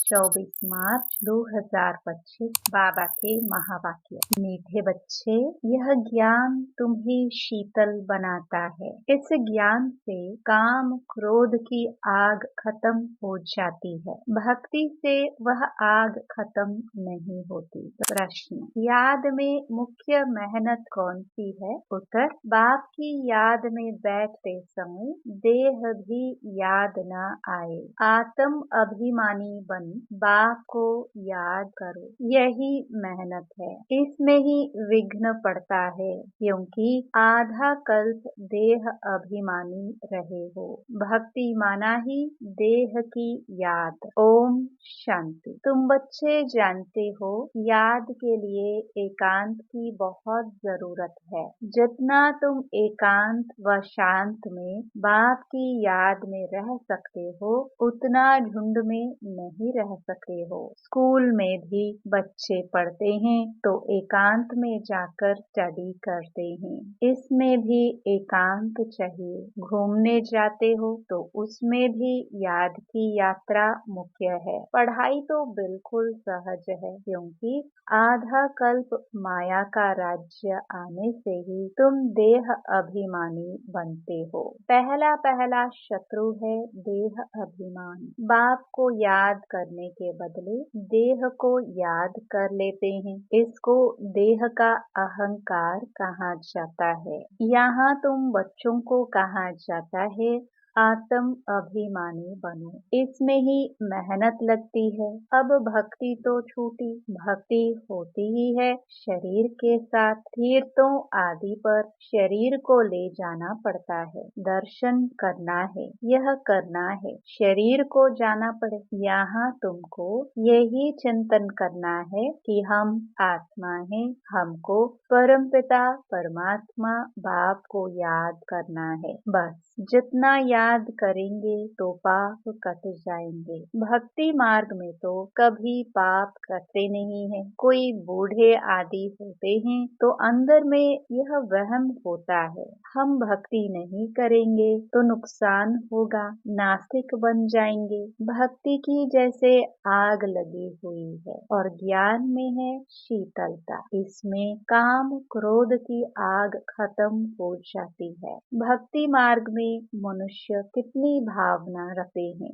24 मार्च 2025 बाबा के महावाक्य। मीठे बच्चे, यह ज्ञान तुम्हें शीतल बनाता है। इस ज्ञान से काम क्रोध की आग खत्म हो जाती है। भक्ति से वह आग खत्म नहीं होती। प्रश्न, याद में मुख्य मेहनत कौन सी है? उत्तर, बाप की याद में बैठते समय देह भी याद न आए। आत्म अभिमानी बन बाप को याद करो, यही मेहनत है। इसमें ही विघ्न पड़ता है, क्योंकि आधा कल्प देह अभिमानी रहे हो। भक्ति माना ही देह की याद। ओम शांति। तुम बच्चे जानते हो, याद के लिए एकांत की बहुत जरूरत है। जितना तुम एकांत व शांत में बाप की याद में रह सकते हो, उतना झुंड में नहीं रह सकते हो। स्कूल में भी बच्चे पढ़ते हैं तो एकांत में जाकर स्टडी करते हैं। इसमें भी एकांत चाहिए। घूमने जाते हो तो उसमें भी याद की यात्रा मुख्य है। पढ़ाई तो बिल्कुल सहज है, क्योंकि आधा कल्प माया का राज्य आने से ही तुम देह अभिमानी बनते हो। पहला शत्रु है देह अभिमान। बाप को याद करने के बदले देह को याद कर लेते हैं। इसको देह का अहंकार कहा जाता है। यहाँ तुम बच्चों को कहा जाता है, आत्म अभिमानी बनो। इसमें ही मेहनत लगती है। अब भक्ति तो छूटी, भक्ति होती ही है शरीर के साथ। तीर्थों आदि पर शरीर को ले जाना पड़ता है। दर्शन करना है, यह करना है, शरीर को जाना पड़े। यहाँ तुमको यही चिंतन करना है कि हम आत्मा हैं, हमको परमपिता परमात्मा बाप को याद करना है। बस जितना याद करेंगे तो पाप कट जाएंगे। भक्ति मार्ग में तो कभी पाप करते नहीं हैं। कोई बूढ़े आदि होते हैं तो अंदर में यह वहम होता है, हम भक्ति नहीं करेंगे तो नुकसान होगा, नास्तिक बन जाएंगे। भक्ति की जैसे आग लगी हुई है और ज्ञान में है शीतलता। इसमें काम क्रोध की आग खत्म हो जाती है। भक्ति मार्ग में मनुष्य कितनी भावना रखते हैं,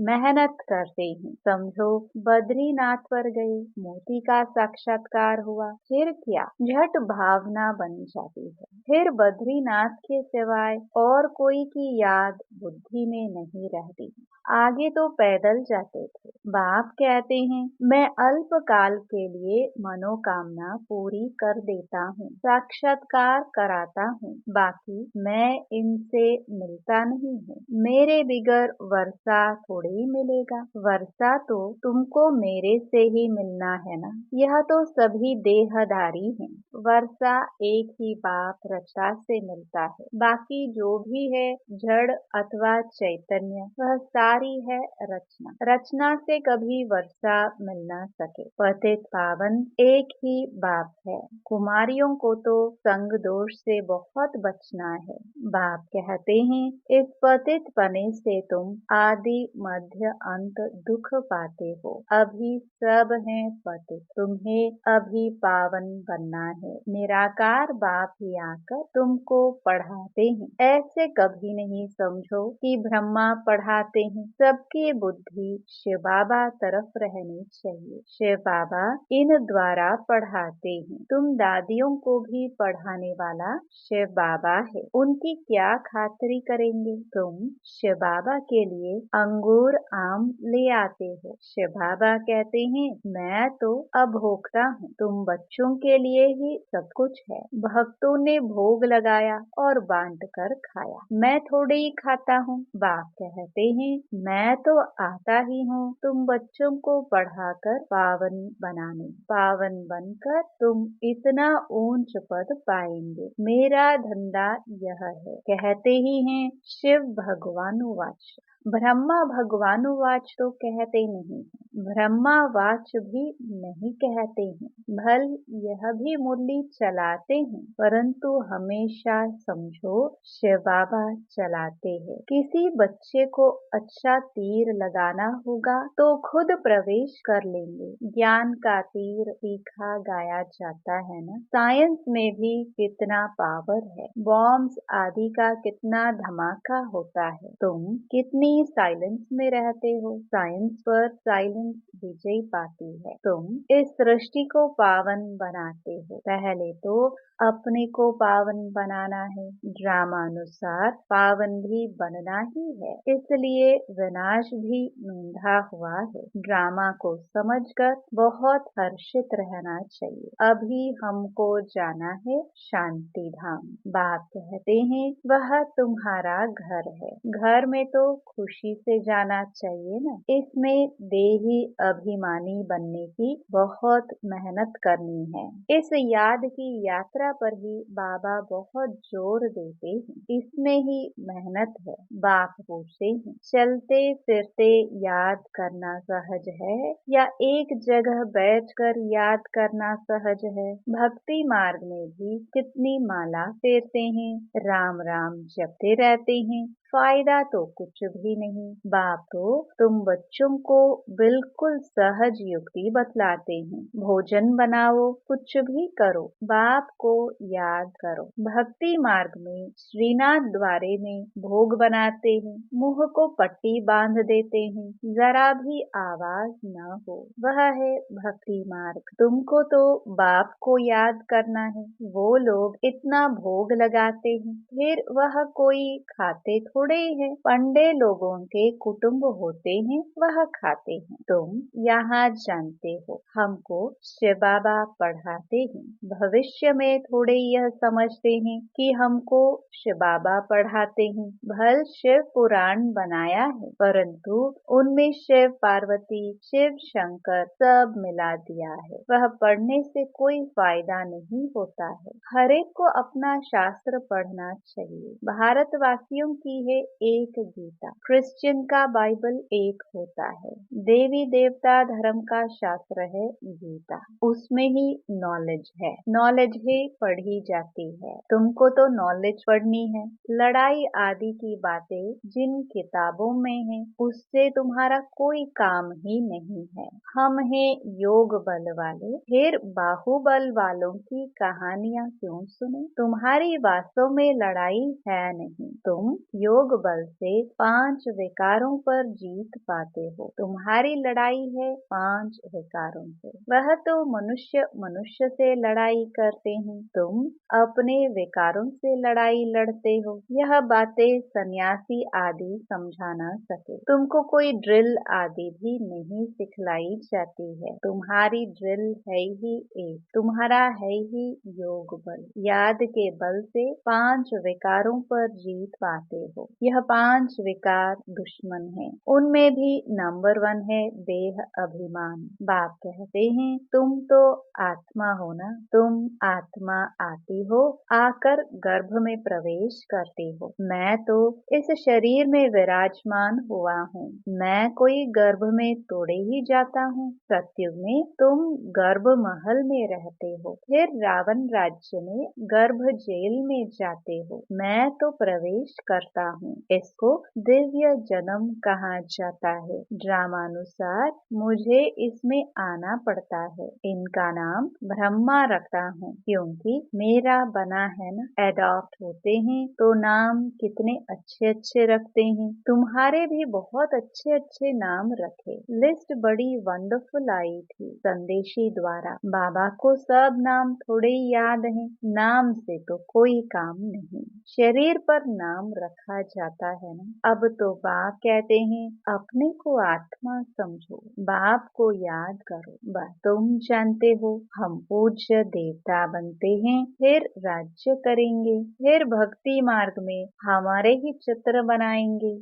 मेहनत करते हैं। समझो बद्रीनाथ पर गए, मोती का साक्षात्कार हुआ, फिर क्या? झट भावना बन जाती है। फिर बद्रीनाथ के सिवाय और कोई की याद बुद्धि में नहीं रहती। आगे तो पैदल जाते थे। बाप कहते हैं, मैं अल्प काल के लिए मनोकामना पूरी कर देता हूँ, साक्षात्कार कराता हूँ, बाकी मैं इनसे मिलता नहीं हूँ। मेरे बिगर वर्षा थोड़ी मिलेगा। वर्षा तो तुमको मेरे से ही मिलना है ना। यह तो सभी देहधारी हैं। वर्षा एक ही बाप रचा से मिलता है। बाकी जो भी है जड़ अथवा चैतन्य, वह सारी है रचना। रचना से कभी वर्षा मिल न सके। पतित पावन एक ही बाप है। कुमारियों को तो संग दोष से बहुत बचना है। बाप कहते हैं, इस पतित पने से तुम आदि मध्य अंत दुख पाते हो। अभी सब हैं पतित, तुम्हें अभी पावन बनना है। निराकार बाप ही आकर तुमको पढ़ाते हैं। ऐसे कभी नहीं समझो कि ब्रह्मा पढ़ाते हैं। सबकी बुद्धि शिव बाबा तरफ रहनी चाहिए। शिव बाबा इन द्वारा पढ़ाते हैं। तुम दादियों को भी पढ़ाने वाला शिव बाबा है। उनकी क्या खातिरी करेंगे? तुम शिव बाबा के लिए अंगूर आम ले आते हो। शिव बाबा कहते हैं, मैं तो अभोक्ता हूँ, तुम बच्चों के लिए ही सब कुछ है। भक्तों ने भोग लगाया और बांट कर खाया, मैं थोड़े ही खाता हूँ। बाप कहते हैं, मैं तो आता ही हूँ तुम बच्चों को पढ़ाकर पावन बनाने। पावन बनकर तुम इतना ऊंच पद पाएंगे। मेरा धंधा यह है। कहते ही हैं शिव भगवान वाच। ब्रह्मा भगवानुवाच तो कहते नहीं, ब्रह्मावाच भी नहीं कहते हैं। भल यह भी मुरली चलाते हैं, परंतु हमेशा समझो शिव बाबा चलाते हैं। किसी बच्चे को अच्छा तीर लगाना होगा तो खुद प्रवेश कर लेंगे। ज्ञान का तीर तीखा गाया जाता है ना। साइंस में भी कितना पावर है, बॉम्ब्स आदि का कितना धमाका होता है। तुम कितनी साइलेंस में रहते हो, साइंस पर साइलेंस विजय पाती है। तुम इस सृष्टि को पावन बनाते हो, पहले तो अपने को पावन बनाना है, ड्रामानुसार पावन भी बनना ही है, इसलिए विनाश भी मूंढा हुआ है। ड्रामा को समझकर बहुत हर्षित रहना चाहिए। अभी हमको जाना है शांति धाम। बाप कहते हैं वह तुम्हारा घर है, घर में तो खुशी से जाना चाहिए ना। इसमें देही अभिमानी बनने की बहुत मेहनत करनी है। इस याद की यात्रा पर ही बाबा बहुत जोर देते हैं, इसमें ही मेहनत है। बाप पूछते हैं चलते फिरते याद करना सहज है या एक जगह बैठकर याद करना सहज है। भक्ति मार्ग में भी कितनी माला फेरते हैं, राम राम जपते रहते हैं, फायदा तो कुछ भी नहीं। बाप तो तुम बच्चों को बिल्कुल सहज युक्ति बतलाते हैं। भोजन बनाओ, कुछ भी करो, बाप को याद करो। भक्ति मार्ग में श्रीनाथ द्वारे में भोग बनाते हैं, मुंह को पट्टी बांध देते हैं, जरा भी आवाज न हो, वह है भक्ति मार्ग। तुमको तो बाप को याद करना है। वो लोग इतना भोग लगाते हैं, फिर वह कोई खाते थोड़े हैं। पंडे लोगों के कुटुंब होते हैं, वह खाते हैं। तुम यहाँ जानते हो हमको शिव बाबा पढ़ाते हैं, भविष्य में थोड़े यह समझते हैं कि हमको शिव बाबा पढ़ाते हैं। भल शिव पुराण बनाया है, परंतु उनमें शिव पार्वती शिव शंकर सब मिला दिया है। वह पढ़ने से कोई फायदा नहीं होता है। हर एक को अपना शास्त्र पढ़ना चाहिए। भारतवासियों की है एक गीता, क्रिश्चियन का बाइबल एक होता है। देवी देवता धर्म का शास्त्र है गीता, उसमें ही नॉलेज है। नॉलेज ही पढ़ी जाती है। तुमको तो नॉलेज पढ़नी है। लड़ाई आदि की बातें जिन किताबों में है उससे तुम्हारा कोई काम ही नहीं है। हम हैं योग बल वाले, फिर बाहुबल वालों की कहानियां क्यों सुने। तुम्हारी वास्तव में लड़ाई है नहीं। तुम योग बल से 5 विकारों पर जीत पाते हो। तुम्हारी लड़ाई है 5 विकारों से। वह तो मनुष्य मनुष्य से लड़ाई करते हैं, तुम अपने विकारों से लड़ाई लड़ते हो। यह बातें सन्यासी आदि समझा न सके। तुमको कोई ड्रिल आदि भी नहीं सिखलाई जाती है। तुम्हारी ड्रिल है ही एक, तुम्हारा है ही योग बल। याद के बल से 5 विकारों पर जीत पाते हो। यह 5 विकार दुश्मन है। उनमें भी नंबर 1 है देह अभिमान। बाप कहते हैं तुम तो आत्मा हो ना, तुम आत्मा आती हो, आकर गर्भ में प्रवेश करते हो। मैं तो इस शरीर में विराजमान हुआ हूँ, मैं कोई गर्भ में तोड़े ही जाता हूँ। सत्युग में तुम गर्भ महल में रहते हो, फिर रावण राज्य में गर्भ जेल में जाते हो। मैं तो प्रवेश करता हूँ। इसको दिव्य जन्म कहा जाता है। ड्रामानुसार मुझे इसमें आना पड़ता है। इनका नाम ब्रह्मा रखता हूँ, क्योंकि मेरा बना है ना। एडॉप्ट होते हैं तो नाम कितने अच्छे अच्छे रखते हैं। तुम्हारे भी बहुत अच्छे अच्छे नाम रखे। लिस्ट बड़ी वंडरफुल आई थी संदेशी द्वारा। बाबा को सब नाम थोड़े ही याद हैं, नाम से तो कोई काम नहीं। शरीर पर नाम रखा जाता है ना। अब तो बाप कहते हैं अपने को आत्मा समझो, बाप को याद करो। बस तुम जानते हो हम पूज्य देवता बनते हैं, फिर राज्य करेंगे, फिर भक्ति मार्ग में हमारे ही चित्र बनाएंगे।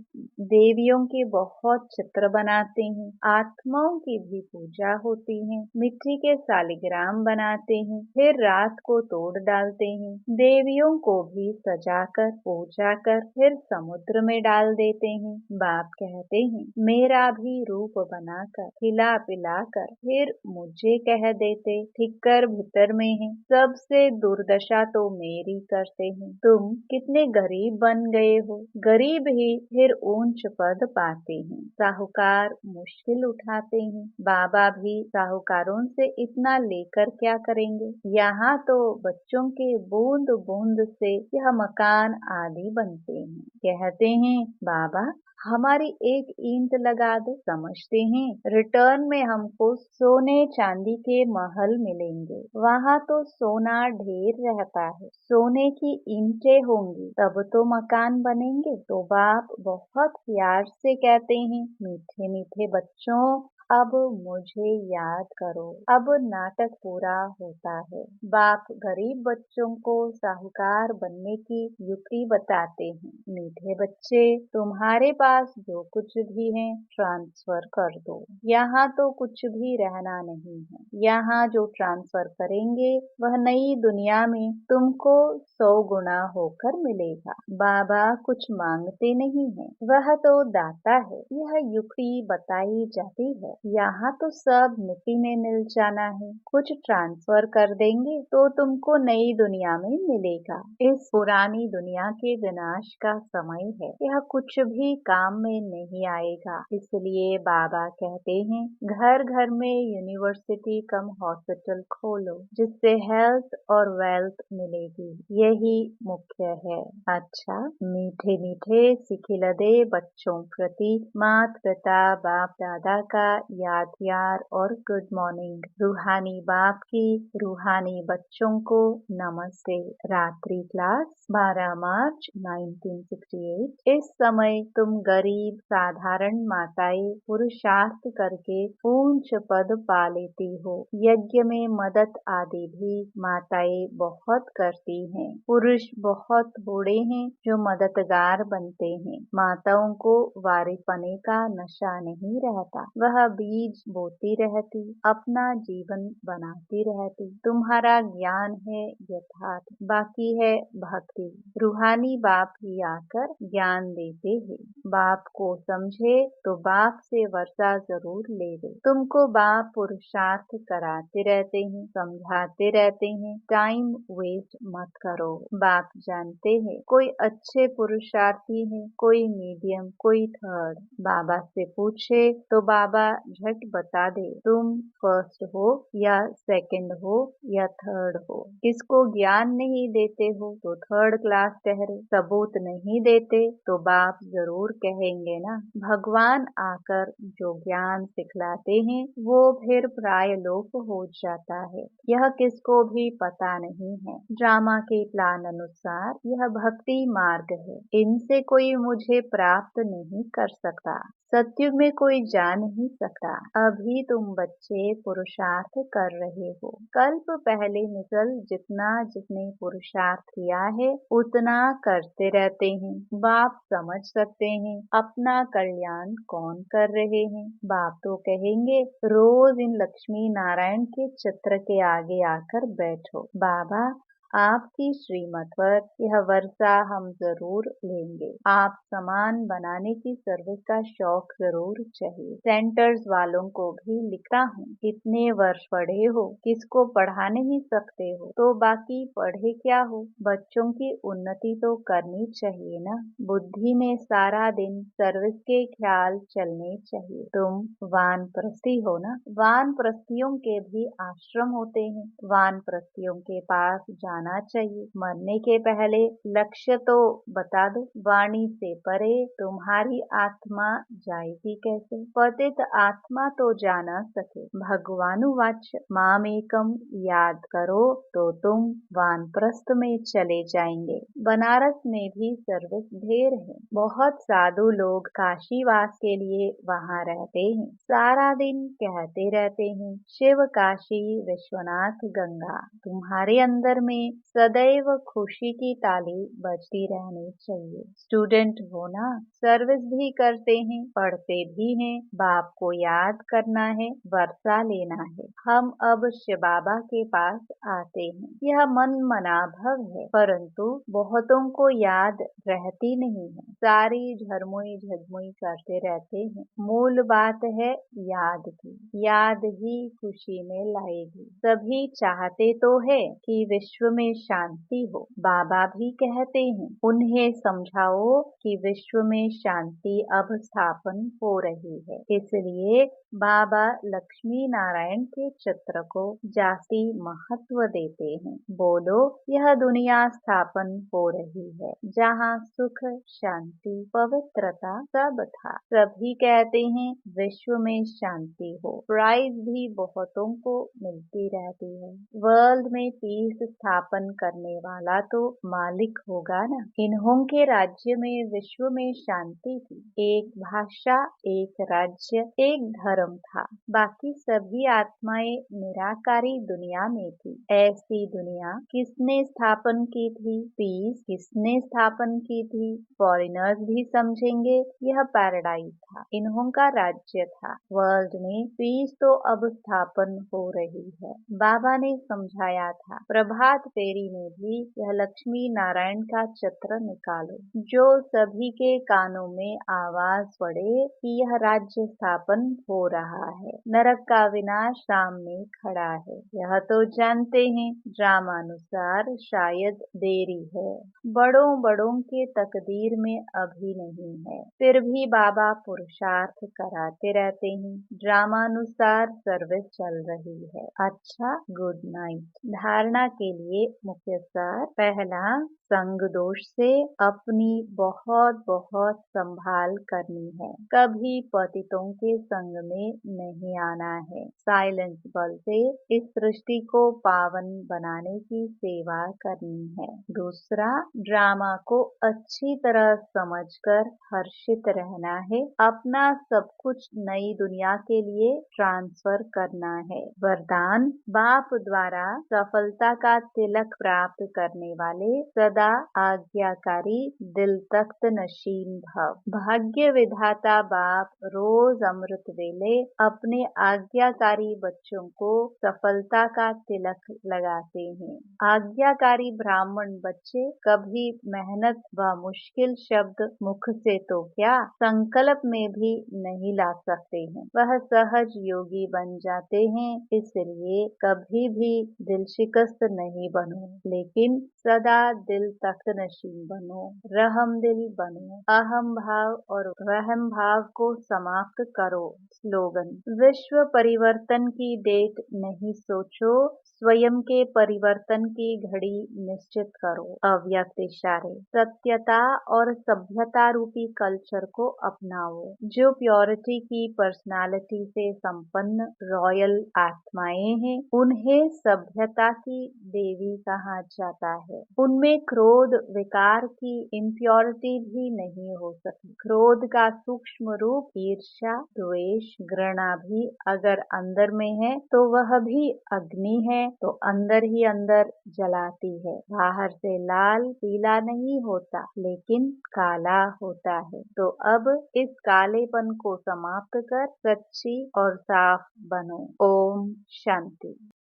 देवियों के बहुत चित्र बनाते हैं, आत्माओं की भी पूजा होती है, मिट्टी के सालिग्राम बनाते हैं, फिर रात को तोड़ डालते हैं। देवियों को भी सजाकर पूजा कर फिर समुद्र में डाल देते हैं। बाप कहते हैं मेरा भी रूप बनाकर खिला पिला कर फिर मुझे कह देते ठीक कर भीतर में है। सबसे दुर्दशा तो मेरी करते हैं। तुम कितने गरीब बन गए हो। गरीब ही फिर ऊंच पद पाते हैं। साहूकार मुश्किल उठाते हैं। बाबा भी साहूकारों से इतना लेकर क्या करेंगे। यहाँ तो बच्चों के बूंद बूंद से यह मकान आदि बनते हैं। कहते हैं बाबा हमारी एक ईंट लगा दो। समझते हैं रिटर्न में हमको सोने चांदी के महल मिलेंगे। वहाँ तो सोना ढेर रहता है। सोने की ईंटें होंगी तब तो मकान बनेंगे। तो बाप बहुत प्यार से कहते हैं मीठे मीठे बच्चों अब मुझे याद करो। अब नाटक पूरा होता है। बाप गरीब बच्चों को साहूकार बनने की युक्ति बताते हैं। मीठे बच्चे तुम्हारे पास जो कुछ भी है ट्रांसफर कर दो। यहाँ तो कुछ भी रहना नहीं है। यहाँ जो ट्रांसफर करेंगे वह नई दुनिया में तुमको 100 गुना होकर मिलेगा। बाबा कुछ मांगते नहीं है, वह तो दाता है। यह युक्ति बताई जाती है। यहाँ तो सब मिट्टी में मिल जाना है। कुछ ट्रांसफर कर देंगे तो तुमको नई दुनिया में मिलेगा। इस पुरानी दुनिया के विनाश का समय है। यह कुछ भी काम में नहीं आएगा। इसलिए बाबा कहते हैं घर घर में यूनिवर्सिटी कम हॉस्पिटल खोलो जिससे हेल्थ और वेल्थ मिलेगी। यही मुख्य है। अच्छा मीठे मीठे सिखिलदे बच्चों प्रति माता पिता बाप दादा का याद और गुड मॉर्निंग। रूहानी बाप की रूहानी बच्चों को नमस्ते। रात्रि क्लास 12 मार्च 1968। इस समय तुम गरीब साधारण माताएं पुरुषार्थ करके ऊंच पद पा लेती हो। यज्ञ में मदद आदि भी माताएं बहुत करती हैं। पुरुष बहुत थोड़े हैं जो मददगार बनते हैं। माताओं को वारिपने का नशा नहीं रहता। वह बीज बोती रहती, अपना जीवन बनाती रहती। तुम्हारा ज्ञान है यथार्थ, बाकी है भक्ति। रूहानी बाप ही आकर ज्ञान देते हैं। बाप को समझे तो बाप से वर्षा जरूर ले दे। तुमको बाप पुरुषार्थ कराते रहते हैं, समझाते रहते हैं। टाइम वेस्ट मत करो। बाप जानते हैं कोई अच्छे पुरुषार्थी है, कोई मीडियम, कोई थर्ड। बाबा से पूछे तो बाबा झट बता दे तुम फर्स्ट हो या सेकंड हो या थर्ड हो। किसको ज्ञान नहीं देते हो तो थर्ड क्लास ठहरे। सबूत नहीं देते तो बाप जरूर कहेंगे ना। भगवान आकर जो ज्ञान सिखलाते हैं वो फिर प्राय लोप हो जाता है। यह किसको भी पता नहीं है। ड्रामा के प्लान अनुसार यह भक्ति मार्ग है। इनसे कोई मुझे प्राप्त नहीं कर सकता। सत्युग में कोई जा नहीं सकता। अभी तुम बच्चे पुरुषार्थ कर रहे हो। कल्प पहले मिसल जितना जिसने पुरुषार्थ किया है उतना करते रहते हैं। बाप समझ सकते हैं अपना कल्याण कौन कर रहे हैं। बाप तो कहेंगे रोज इन लक्ष्मी नारायण के चित्र के आगे आकर बैठो। बाबा आपकी श्रीमत पर यह वर्षा हम जरूर लेंगे। आप सामान बनाने की सर्विस का शौक जरूर चाहिए। सेंटर्स वालों को भी लिखता हूँ कितने वर्ष पढ़े हो, किसको पढ़ा नहीं सकते हो तो बाकी पढ़े क्या हो। बच्चों की उन्नति तो करनी चाहिए ना। बुद्धि में सारा दिन सर्विस के ख्याल चलने चाहिए। तुम वानप्रस्थी हो ना। वानप्रस्थियों के भी आश्रम होते हैं। वानप्रस्थियों के पास जाना चाहिए। मरने के पहले लक्ष्य तो बता दो। वाणी से परे तुम्हारी आत्मा जाएगी कैसे। पतित आत्मा तो जा न सके। भगवानुवाच मामेकम याद करो तो तुम वानप्रस्थ में चले जाएंगे। बनारस में भी सर्विस ढेर है। बहुत साधु लोग काशीवास के लिए वहाँ रहते हैं। सारा दिन कहते रहते हैं शिव काशी विश्वनाथ गंगा। तुम्हारे अंदर में में सदैव खुशी की ताली बजती रहनी चाहिए। स्टूडेंट हो ना, सर्विस भी करते हैं, पढ़ते भी हैं, बाप को याद करना है, वर्षा लेना है। हम अब शिव बाबा के पास आते हैं। यह मन मनाभव है, परंतु बहुतों को याद रहती नहीं है। सारी झरमुई झजमुई करते रहते हैं। मूल बात है याद की। याद ही खुशी में लाएगी। सभी चाहते तो है कि विश्व में शांति हो। बाबा भी कहते हैं, उन्हें समझाओ कि विश्व में शांति अब स्थापन हो रही है। इसलिए बाबा लक्ष्मी नारायण के चित्र को जास्ती महत्व देते हैं। बोलो, यह दुनिया स्थापन हो रही है जहाँ सुख, शांति, पवित्रता सब था। सभी कहते हैं विश्व में शांति हो। प्राइज भी बहुतों को मिलती रहती है। वर्ल्ड में पीस स्थापन करने वाला तो मालिक होगा ना। इन्हों के राज्य में विश्व में शांति थी। एक भाषा, एक राज्य, एक धर्म था। बाकी सभी आत्माएं निराकारी दुनिया में थी। ऐसी दुनिया किसने स्थापन की थी? पीस किसने स्थापन की थी? फॉरेनर्स भी समझेंगे यह पैराडाइज था, इन्हों का राज्य था। वर्ल्ड में पीस तो अब स्थापन हो रही है। बाबा ने समझाया था, प्रभात फेरी में भी यह लक्ष्मी नारायण का चित्र निकालो, जो सभी के कानों में आवाज पड़े कि यह राज्य स्थापन हो रहा है। नरक का विनाश सामने खड़ा है। यह तो जानते हैं, ड्रामानुसार शायद देरी है। बड़ों बड़ों के तकदीर में अभी नहीं है, फिर भी बाबा पुरुषार्थ कराते रहते हैं। ड्रामानुसार सर्विस चल रही है। अच्छा, गुड नाइट। धारणा के लिए मुख्य सार। पहला, संग दोष से अपनी बहुत बहुत संभाल करनी है। कभी पतितों के संग में नहीं आना है। साइलेंस बल से इस सृष्टि को पावन बनाने की सेवा करनी है। दूसरा, ड्रामा को अच्छी तरह समझकर हर्षित रहना है। अपना सब कुछ नई दुनिया के लिए ट्रांसफर करना है। वरदान, बाप द्वारा सफलता का तिलक प्राप्त करने वाले सदा आज्ञाकारी दिल तख्त नशीन भव। भाग्य विधाता बाप रोज अमृत वेले अपने आज्ञाकारी बच्चों को सफलता का तिलक लगाते हैं। आज्ञाकारी ब्राह्मण बच्चे कभी मेहनत व मुश्किल शब्द मुख से तो क्या संकल्प में भी नहीं ला सकते हैं। वह सहज योगी बन जाते हैं। इसलिए कभी भी दिल शिकस्त नहीं बनो, लेकिन सदा दिल तख्त नशीन बनो। रहम दिल बनो। अहम भाव और वहम भाव को समाप्त करो। स्लोगन, विश्व परिवर्तन की डेट नहीं सोचो, स्वयं के परिवर्तन की घड़ी निश्चित करो। अव्यक्त इशारे, सत्यता और सभ्यता रूपी कल्चर को अपनाओ। जो प्योरिटी की पर्सनालिटी से संपन्न रॉयल आत्माएं हैं, उन्हें सभ्यता की देवी कहा जाता है। उनमें क्रोध विकार की इम्प्योरिटी भी नहीं हो सकती। क्रोध का सूक्ष्म रूप ईर्ष्या, द्वेष, घृणा भी अगर अंदर में है तो वह भी अग्नि है, तो अंदर ही अंदर जलाती है। बाहर से लाल पीला नहीं होता, लेकिन काला होता है। तो अब इस कालेपन को समाप्त कर सच्ची और साफ बनो। ओम शांति।